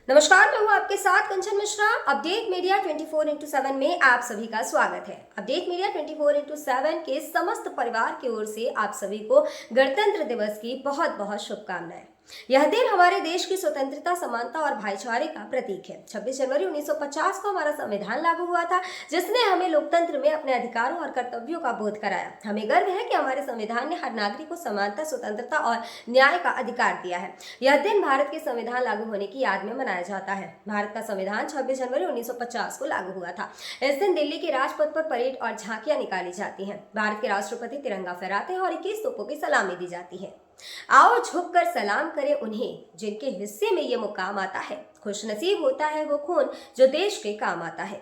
नमस्कार, मैं हूं आपके साथ कंचन मिश्रा। अपडेट मीडिया 24x7 में आप सभी का स्वागत है। अपडेट मीडिया 24x7 के समस्त परिवार की ओर से आप सभी को गणतंत्र दिवस की बहुत बहुत शुभकामनाएं। यह दिन हमारे देश की स्वतंत्रता, समानता और भाईचारे का प्रतीक है। 26 जनवरी 1950 को हमारा संविधान लागू हुआ था, जिसने हमें लोकतंत्र में अपने अधिकारों और कर्तव्यों का बोध कराया। हमें गर्व है कि हमारे संविधान ने हर नागरिक को समानता, स्वतंत्रता और न्याय का अधिकार दिया है। यह दिन भारत के संविधान लागू होने की याद में मनाया जाता है। भारत का संविधान 26 जनवरी 1950 को लागू हुआ था। इस दिन दिल्ली के राजपथ पर परेड और झांकियां निकाली जाती हैं। भारत के राष्ट्रपति तिरंगा फहराते हैं और 21 तोपों की सलामी दी जाती है। आओ झुककर सलाम करें उन्हें जिनके हिस्से में ये मुकाम आता है। खुशनसीब होता है वो खून जो देश के काम आता है।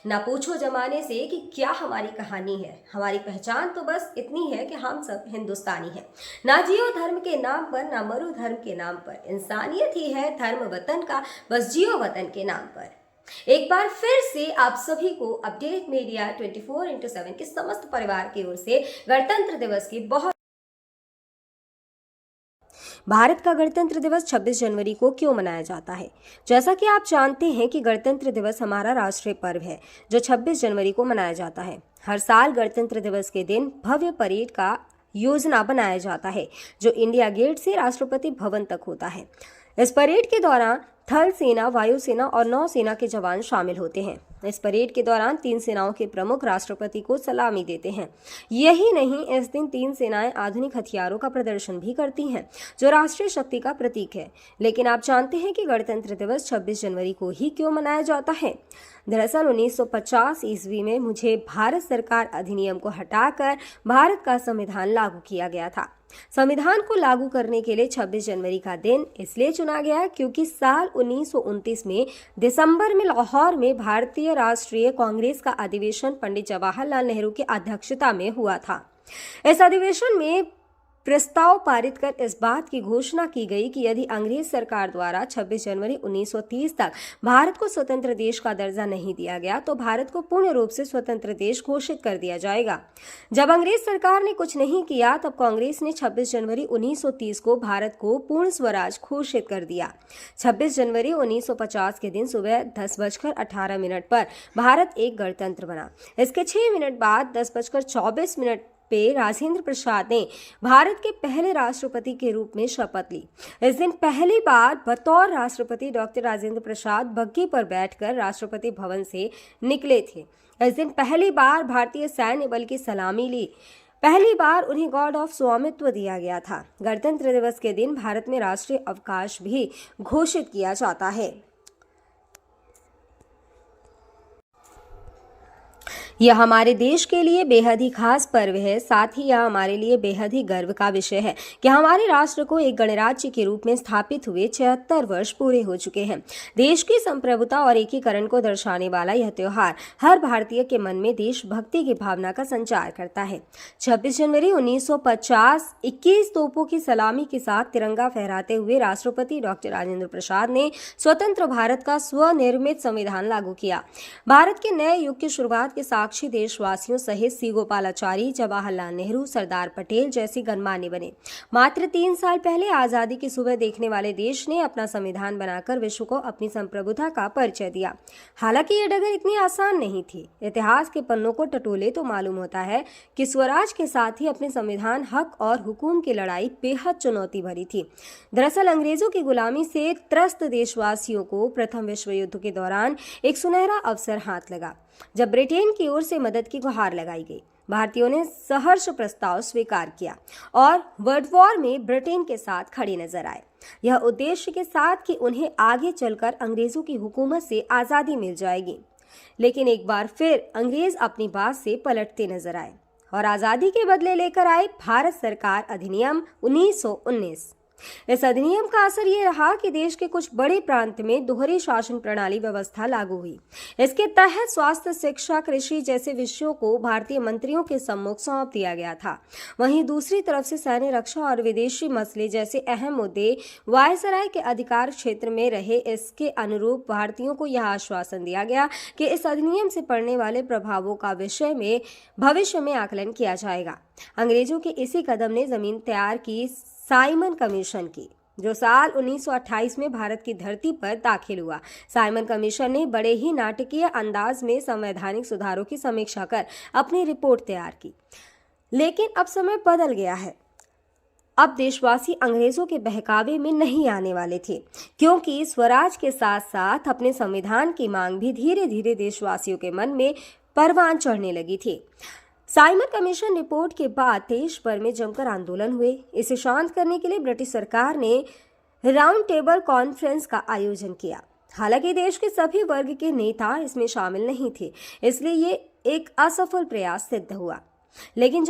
ना पूछो जमाने से कि क्या हमारी कहानी है, हमारी पहचान तो बस इतनी है कि हम सब हिंदुस्तानी हैं। ना जियो धर्म के नाम पर, ना मरो धर्म के नाम पर, इंसानियत ही है धर्म वतन का, बस जियो वतन के नाम पर। एक बार फिर से आप सभी को अपडेट मीडिया 24x7 के समस्त परिवार की ओर से गणतंत्र दिवस की बहुत। भारत का गणतंत्र दिवस 26 जनवरी को क्यों मनाया जाता है? जैसा कि आप जानते हैं कि गणतंत्र दिवस हमारा राष्ट्रीय पर्व है जो 26 जनवरी को मनाया जाता है। हर साल गणतंत्र दिवस के दिन भव्य परेड का योजना बनाया जाता है जो इंडिया गेट से राष्ट्रपति भवन तक होता है। इस परेड के दौरान थल सेना, वायुसेना और नौसेना के जवान शामिल होते हैं। इस परेड के दौरान तीन सेनाओं के प्रमुख राष्ट्रपति को सलामी देते हैं। यही नहीं, इस दिन तीन सेनाएं आधुनिक हथियारों का प्रदर्शन भी करती हैं जो राष्ट्रीय शक्ति का प्रतीक है। लेकिन आप जानते हैं कि गणतंत्र दिवस 26 जनवरी को ही क्यों मनाया जाता है? दरअसल 1950 ईस्वी में मुझे भारत सरकार अधिनियम को हटाकर भारत का संविधान लागू किया गया था। संविधान को लागू करने के लिए 26 जनवरी का दिन इसलिए चुना गया क्योंकि साल 1929 में दिसंबर में लाहौर में भारतीय राष्ट्रीय कांग्रेस का अधिवेशन पंडित जवाहरलाल नेहरू की अध्यक्षता में हुआ था। इस अधिवेशन में प्रस्ताव पारित कर इस बात की घोषणा की गई कि यदि अंग्रेज सरकार द्वारा 26 जनवरी 1930 तक भारत को स्वतंत्र देश का दर्जा नहीं दिया गया तो भारत को पूर्ण रूप से स्वतंत्र देश घोषित कर दिया जाएगा। जब अंग्रेज सरकार ने कुछ नहीं किया तब कांग्रेस ने 26 जनवरी 1930 को भारत को पूर्ण स्वराज घोषित कर दिया। 26 जनवरी 1950 के दिन सुबह 10:18 पर भारत एक गणतंत्र बना। इसके 6 मिनट बाद 10:24 पे राजेंद्र प्रसाद ने भारत के पहले राष्ट्रपति के रूप में शपथ ली। इस दिन पहली बार बतौर राष्ट्रपति डॉक्टर राजेंद्र प्रसाद बग्घी पर बैठकर राष्ट्रपति भवन से निकले थे। इस दिन पहली बार भारतीय सैन्य बल की सलामी ली। पहली बार उन्हें गॉर्ड ऑफ स्वामित्व दिया गया था। गणतंत्र दिवस के दिन भारत में राष्ट्रीय अवकाश भी घोषित किया जाता है। यह हमारे देश के लिए बेहद ही खास पर्व है। साथ ही यह हमारे लिए बेहद ही गर्व का विषय है कि हमारे राष्ट्र को एक गणराज्य के रूप में स्थापित हुए 76 वर्ष पूरे हो चुके हैं। देश की संप्रभुता और एकीकरण को दर्शाने वाला यह त्योहार हर भारतीय के मन में देशभक्ति की भावना का संचार करता है। 26 जनवरी 1950 21 तोपों की सलामी के साथ तिरंगा फहराते हुए राष्ट्रपति डॉक्टर राजेंद्र प्रसाद ने स्वतंत्र भारत का स्वनिर्मित संविधान लागू किया। भारत के नए युग की शुरुआत के साक्षी देशवासियों सहित सी गोपालाचारी, जवाहरलाल नेहरू, सरदार पटेल जैसे गणमान्य बने। मात्र 3 साल पहले आजादी की सुबह देखने वाले देश ने अपना संविधान बनाकर विश्व को अपनी संप्रभुता का परिचय दिया। हालांकि ये डगर इतनी आसान नहीं थी। इतिहास के पन्नों को टटोले तो मालूम होता है कि स्वराज के साथ ही अपने संविधान, हक और हुकूम की लड़ाई बेहद चुनौती भरी थी। दरअसल अंग्रेजों की गुलामी से त्रस्त देशवासियों को प्रथम विश्व युद्ध के दौरान एक सुनहरा अवसर हाथ लगा जब ब्रिटेन की ओर से मदद की गुहार लगाई गई। भारतीयों ने सहर्ष प्रस्ताव स्वीकार किया और वर्ल्ड वॉर में ब्रिटेन के साथ खड़े नजर आए। यह उद्देश्य के साथ कि उन्हें आगे चलकर अंग्रेजों की हुकूमत से आज़ादी मिल जाएगी। लेकिन एक बार फिर अंग्रेज अपनी बात से पलटते नजर आए और आज़ादी के बदले लेकर आए भारत सरकार अधिनियम 1919। इस अधिनियम का असर ये रहा कि देश के कुछ बड़े प्रांत में दोहरी शासन प्रणाली व्यवस्था लागू हुई। इसके तहत स्वास्थ्य, शिक्षा, कृषि जैसे विषयों को भारतीय मंत्रियों के सम्मुख सौंप दिया गया था। वहीं दूसरी तरफ से सैन्य, रक्षा और विदेशी मसले जैसे अहम मुद्दे वायसराय के अधिकार क्षेत्र में रहे। इसके अनुरूप भारतीयों को यह आश्वासन दिया गया कि इस अधिनियम से पड़ने वाले प्रभावों का विषय में भविष्य में आकलन किया जाएगा। अंग्रेजों के इसी कदम ने जमीन तैयार की साइमन कमीशन की। जो साल 1928 में भारत की धरती पर दाखिल हुआ। साइमन कमीशन ने बड़े ही नाटकीय अंदाज में संवैधानिक सुधारों की समीक्षा कर अपनी रिपोर्ट तैयार की। लेकिन अब समय बदल गया है। अब देशवासी अंग्रेजों के बहकावे में नहीं आने वाले थे, क्योंकि स्वराज के साथ साथ अपने संविधान की मांग भी धीरे धीरे देशवासियों के मन में परवान चढ़ने लगी थी। साइमन कमीशन रिपोर्ट के बाद देश भर में जमकर आंदोलन हुए। इसे शांत करने के लिए ब्रिटिश सरकार ने राउंड टेबल कॉन्फ्रेंस का आयोजन किया। हालांकि देश के सभी वर्ग के नेता इसमें शामिल नहीं थे, इसलिए ये एक असफल प्रयास सिद्ध हुआ। लेकिन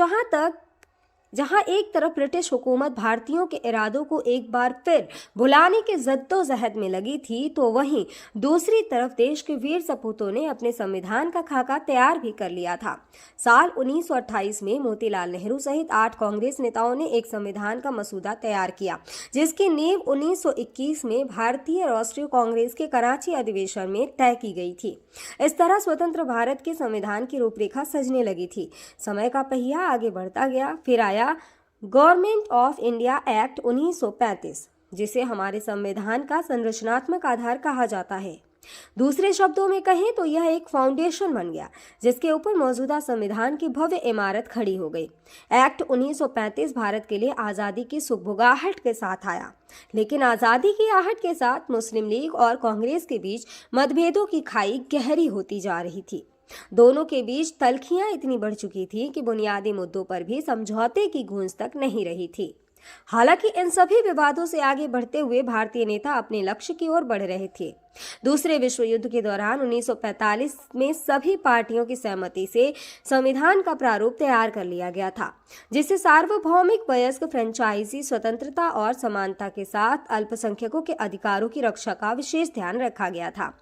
जहां एक तरफ ब्रिटिश हुकूमत भारतीयों के इरादों को एक बार फिर भुलाने के जद्दोजहद में लगी थी, तो वहीं दूसरी तरफ देश के वीर सपूतों ने अपने संविधान का खाका तैयार भी कर लिया था। साल 1928 में मोतीलाल नेहरू सहित 8 कांग्रेस नेताओं ने एक संविधान का मसूदा तैयार किया, जिसकी नींव 1921 में भारतीय राष्ट्रीय कांग्रेस के कराची अधिवेशन में तय की गई थी। इस तरह स्वतंत्र भारत के संविधान की रूपरेखा सजने लगी थी। समय का पहिया आगे बढ़ता गया। फिर आया गवर्नमेंट ऑफ इंडिया एक्ट 1935, जिसे हमारे संविधान का संरचनात्मक आधार कहा जाता है। दूसरे शब्दों में कहें तो यह एक फाउंडेशन बन गया, जिसके ऊपर मौजूदा संविधान की भव्य इमारत खड़ी हो गई। एक्ट 1935 भारत के लिए आज़ादी की सुगबुगाहट के साथ आया, लेकिन आज़ादी की आहट के साथ मुस्लिम लीग और कांग्रेस के बीच मतभेदों की खाई गहरी होती जा रही थी। दोनों के बीच तल्खियां इतनी बढ़ चुकी थी कि बुनियादी मुद्दों पर भी समझौते की गूंज तक नहीं रही थी। हालांकि इन सभी विवादों से आगे बढ़ते हुए भारतीय नेता अपने लक्ष्य की ओर बढ़ रहे थे। दूसरे विश्व युद्ध के दौरान 1945 में सभी पार्टियों की सहमति से संविधान का प्रारूप तैयार कर लिया गया था, जिसे सार्वभौमिक, वयस्क, फ्रेंचाइजी, स्वतंत्रता और समानता के साथ अल्पसंख्यकों के अधिकारों की रक्षा का विशेष ध्यान रखा गया था।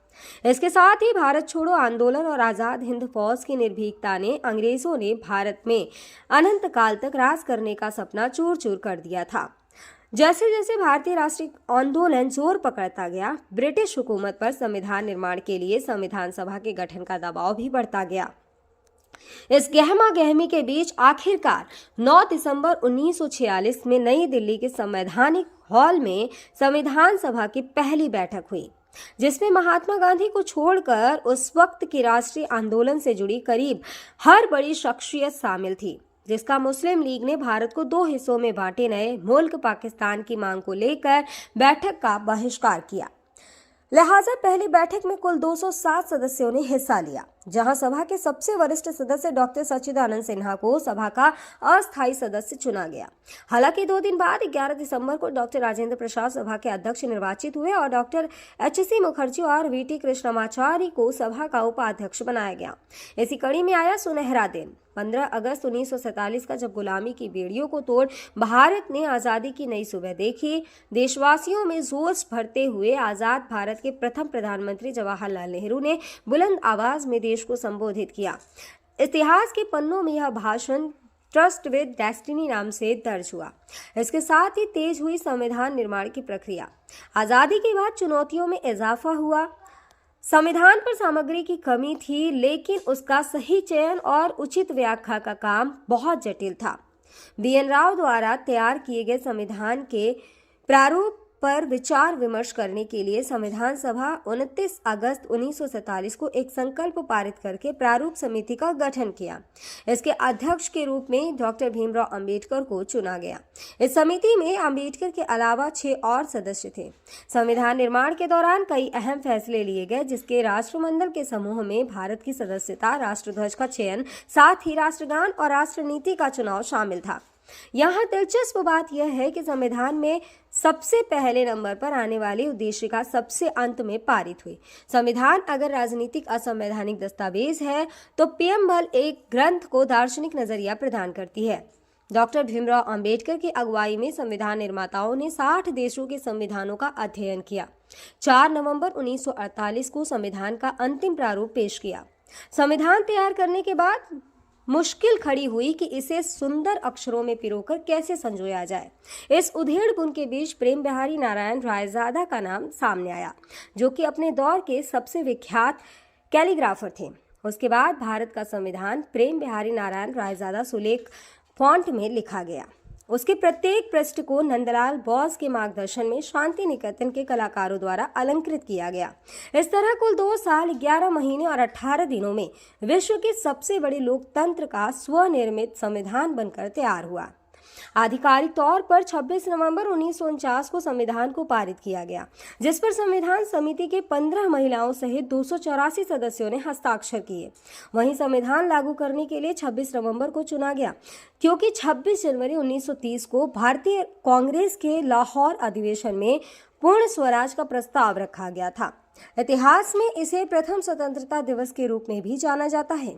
इसके साथ ही भारत छोड़ो आंदोलन और आजाद हिंद फौज की निर्भीकता ने अंग्रेजों ने भारत में अनंत काल तक राज करने का सपना चूर चूर कर दिया था। जैसे जैसे भारतीय राष्ट्रीय आंदोलन जोर पकड़ता गया, ब्रिटिश हुकूमत पर संविधान निर्माण के लिए संविधान सभा के गठन का दबाव भी बढ़ता गया। इस गहमा गहमी के बीच आखिरकार 9 दिसंबर 1946 में नई दिल्ली के संवैधानिक हॉल में संविधान सभा की पहली बैठक हुई, जिसमें महात्मा गांधी को छोड़कर उस वक्त की राष्ट्रीय आंदोलन से जुड़ी करीब हर बड़ी शख्सियत शामिल थी, जिसका मुस्लिम लीग ने भारत को 2 हिस्सों में बांटे नए मुल्क पाकिस्तान की मांग को लेकर बैठक का बहिष्कार किया। लिहाजा पहली बैठक में कुल 207 सदस्यों ने हिस्सा लिया, जहां सभा के सबसे वरिष्ठ सदस्य डॉक्टर सच्चिदानंद सिन्हा को सभा का अस्थायी सदस्य चुना गया। हालांकि 2 दिन बाद 11 दिसंबर को डॉक्टर राजेंद्र प्रसाद सभा के अध्यक्ष निर्वाचित हुए और डॉक्टर एच.सी. मुखर्जी और वी.टी. कृष्णमाचारी को सभा का उपाध्यक्ष बनाया गया। इसी कड़ी में आया सुनहरा दिन 15 अगस्त 1947 का, जब गुलामी की बेड़ियों को तोड़ भारत ने आज़ादी की नई सुबह देखी। देशवासियों में जोश भरते हुए आज़ाद भारत के प्रथम प्रधानमंत्री जवाहरलाल नेहरू ने बुलंद आवाज में देश को संबोधित किया। इतिहास के पन्नों में यह भाषण ट्रस्ट विद डेस्टिनी नाम से दर्ज हुआ। इसके साथ ही तेज हुई संविधान निर्माण की प्रक्रिया। आज़ादी के बाद चुनौतियों में इजाफा हुआ। संविधान पर सामग्री की कमी थी, लेकिन उसका सही चयन और उचित व्याख्या का काम बहुत जटिल था। बी.एन. राव द्वारा तैयार किए गए संविधान के प्रारूप पर विचार विमर्श करने के लिए संविधान सभा 29 अगस्त 1947 को एक संकल्प पारित करके प्रारूप समिति का गठन किया। इसके अध्यक्ष के रूप में डॉक्टर भीमराव अंबेडकर को चुना गया। इस समिति में अंबेडकर के अलावा 6 और सदस्य थे। संविधान निर्माण के दौरान कई अहम फैसले लिए गए, जिसके राष्ट्रमंडल के समूह में भारत की सदस्यता, राष्ट्रध्वज का चयन, साथ ही राष्ट्रगान और राष्ट्रनीति का चुनाव शामिल था। यहाँ दिलचस्प बात यह है कि संविधान में सबसे पहले नंबर पर आने वाली उद्देशिका सबसे अंत में पारित हुई। संविधान अगर राजनीतिक असंवैधानिक दस्तावेज है, तो पीएमएल एक ग्रंथ को दार्शनिक नजरिया प्रदान करती है। डॉक्टर भीमराव अंबेडकर की अगुवाई में संविधान निर्माताओं ने 60 देशों के संविधानों का अध्ययन किया। 4 नवंबर 1948 को संविधान का अंतिम प्रारूप पेश किया। संविधान तैयार करने के बाद मुश्किल खड़ी हुई कि इसे सुंदर अक्षरों में पिरोकर कैसे संजोया जाए। इस उधेड़-बुन के बीच प्रेम बिहारी नारायण रायजादा का नाम सामने आया, जो कि अपने दौर के सबसे विख्यात कैलीग्राफर थे। उसके बाद भारत का संविधान प्रेम बिहारी नारायण रायजादा सुलेख फॉन्ट में लिखा गया। उसके प्रत्येक पृष्ठ को नंदलाल बोस के मार्गदर्शन में शांति निकेतन के कलाकारों द्वारा अलंकृत किया गया। इस तरह कुल 2 साल 11 महीने और 18 दिनों में विश्व के सबसे बड़े लोकतंत्र का स्वनिर्मित संविधान बनकर तैयार हुआ। आधिकारिक तौर पर 26 नवंबर 1949 को संविधान को पारित किया गया, जिस पर संविधान समिति के 15 महिलाओं सहित 284 सदस्यों ने हस्ताक्षर किए। वहीं संविधान लागू करने के लिए 26 नवंबर को चुना गया, क्योंकि 26 जनवरी 1930 को भारतीय कांग्रेस के लाहौर अधिवेशन में पूर्ण स्वराज का प्रस्ताव रखा गया था। इतिहास में इसे प्रथम स्वतंत्रता दिवस के रूप में भी जाना जाता है।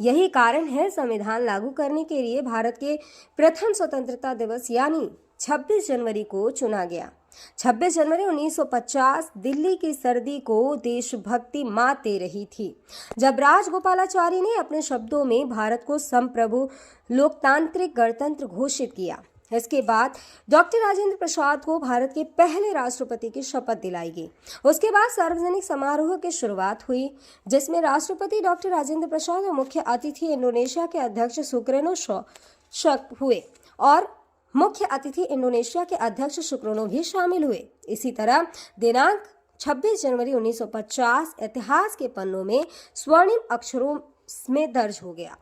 यही कारण है संविधान लागू करने के लिए भारत के प्रथम स्वतंत्रता दिवस यानी 26 जनवरी को चुना गया। 26 जनवरी 1950 दिल्ली की सर्दी को देशभक्ति मात दे रही थी, जब राजगोपालाचारी ने अपने शब्दों में भारत को संप्रभु लोकतांत्रिक गणतंत्र घोषित किया। इसके बाद डॉक्टर राजेंद्र प्रसाद को भारत के पहले राष्ट्रपति की शपथ दिलाई गई। उसके बाद सार्वजनिक समारोह की शुरुआत हुई, जिसमें राष्ट्रपति डॉक्टर राजेंद्र प्रसाद और मुख्य अतिथि इंडोनेशिया के अध्यक्ष सुकर्नो हुए और मुख्य अतिथि इंडोनेशिया के अध्यक्ष सुकर्नो भी शामिल हुए। इसी तरह दिनांक 26 जनवरी 1950 इतिहास के पन्नों में स्वर्णिम अक्षरों में दर्ज हो गया।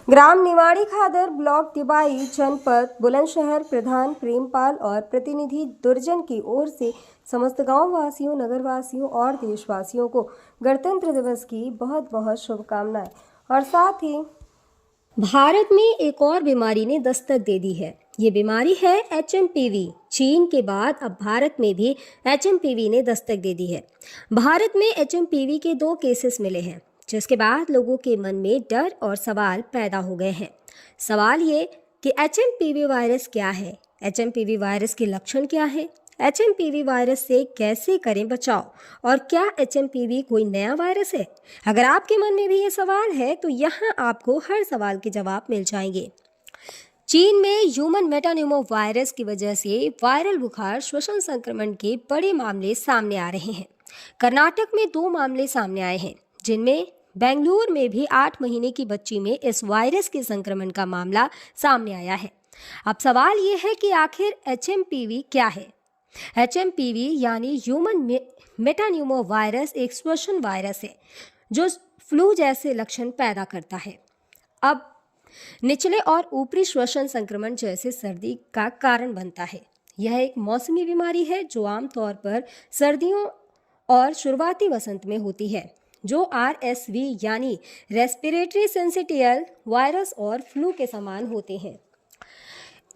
ग्राम निवाड़ी खादर, ब्लॉक तिबाई, जनपद बुलंदशहर प्रधान प्रेमपाल और प्रतिनिधि दुर्जन की ओर से समस्त गांव वासियों, नगर वासियों और देशवासियों को गणतंत्र दिवस की बहुत बहुत शुभकामनाएं। और साथ ही भारत में एक और बीमारी ने दस्तक दे दी है। ये बीमारी है HMPV। चीन के बाद अब भारत में भी HMPV ने दस्तक दे दी है। भारत में HMPV के 2 केसेस मिले हैं, जिसके बाद लोगों के मन में डर और सवाल पैदा हो गए हैं। सवाल ये कि HMPV वायरस क्या है, HMPV वायरस के लक्षण क्या है, HMPV वायरस से कैसे करें बचाव, और क्या HMPV कोई नया वायरस है? अगर आपके मन में भी ये सवाल है तो यहाँ आपको हर सवाल के जवाब मिल जाएंगे। चीन में ह्यूमन मेटान्यूमो वायरस की वजह से वायरल बुखार, श्वसन संक्रमण के बड़े मामले सामने आ रहे हैं। कर्नाटक में 2 मामले सामने आए हैं, जिनमें बेंगलुरु में भी 8 महीने की बच्ची में इस वायरस के संक्रमण का मामला सामने आया है। अब सवाल ये है कि आखिर HMPV क्या है? HMPV यानी ह्यूमन मेटान्यूमो वायरस एक श्वसन वायरस है जो फ्लू जैसे लक्षण पैदा करता है। अब निचले और ऊपरी श्वसन संक्रमण जैसे सर्दी का कारण बनता है। यह एक मौसमी बीमारी है जो आमतौर पर सर्दियों और शुरुआती वसंत में होती है, जो RSV यानी रेस्पिरेटरी सिंसिटियल वायरस और फ्लू के समान होते हैं।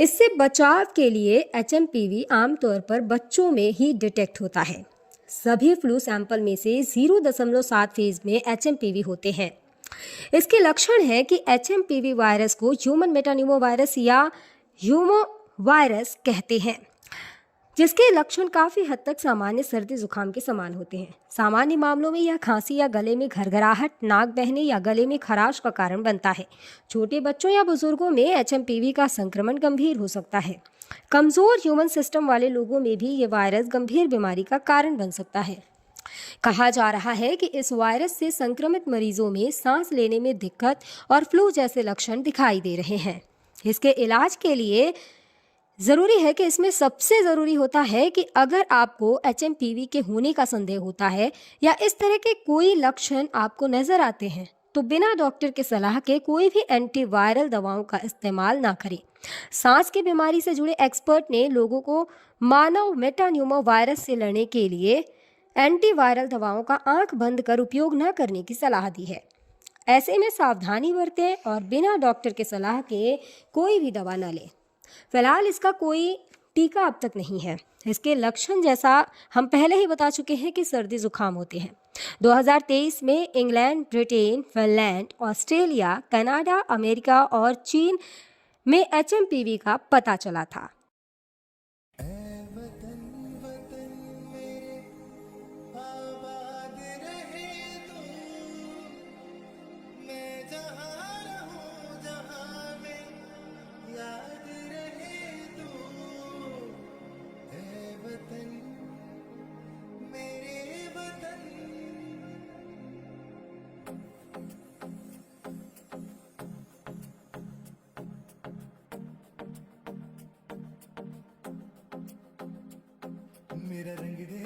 इससे बचाव के लिए HMPV आमतौर पर बच्चों में ही डिटेक्ट होता है। सभी फ्लू सैंपल में से 0.7% में HMPV होते हैं। इसके लक्षण है कि HMPV वायरस को ह्यूमन मेटान्यूमो वायरस या ह्यूमो वायरस कहते हैं, जिसके लक्षण काफ़ी हद तक सामान्य सर्दी जुकाम के समान होते हैं। सामान्य मामलों में यह खांसी या गले में घरघराहट, नाक बहने या गले में खराश का कारण बनता है। छोटे बच्चों या बुजुर्गों में HMPV का संक्रमण गंभीर हो सकता है। कमज़ोर ह्यूमन सिस्टम वाले लोगों में भी ये वायरस गंभीर बीमारी का कारण बन सकता है। कहा जा रहा है कि इस वायरस से संक्रमित मरीजों में सांस लेने में दिक्कत और फ्लू जैसे लक्षण दिखाई दे रहे हैं। इसके इलाज के लिए ज़रूरी है कि इसमें सबसे ज़रूरी होता है कि अगर आपको HMPV के होने का संदेह होता है या इस तरह के कोई लक्षण आपको नज़र आते हैं तो बिना डॉक्टर के सलाह के कोई भी एंटीवायरल दवाओं का इस्तेमाल ना करें। सांस की बीमारी से जुड़े एक्सपर्ट ने लोगों को मानव मेटान्यूमो वायरस से लड़ने के लिए एंटीवायरल दवाओं का आंख बंद कर उपयोग न करने की सलाह दी है। ऐसे में सावधानी बरतें और बिना डॉक्टर के सलाह के कोई भी दवा न लें। फिलहाल इसका कोई टीका अब तक नहीं है। इसके लक्षण जैसा हम पहले ही बता चुके हैं कि सर्दी जुकाम होते हैं। 2023 में England, Britain, Finland, Australia, Canada, America और चीन में HMPV का पता चला था। मेरा रंग दे,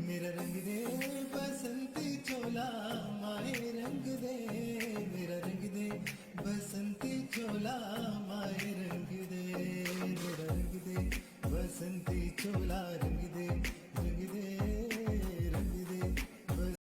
मेरा रंग दे बसंती चोला, माए रंग दे, मेरा रंग दे बसंती चोला, माए रंग दे, मेरा रंग दे बसंती चोला, रंग दे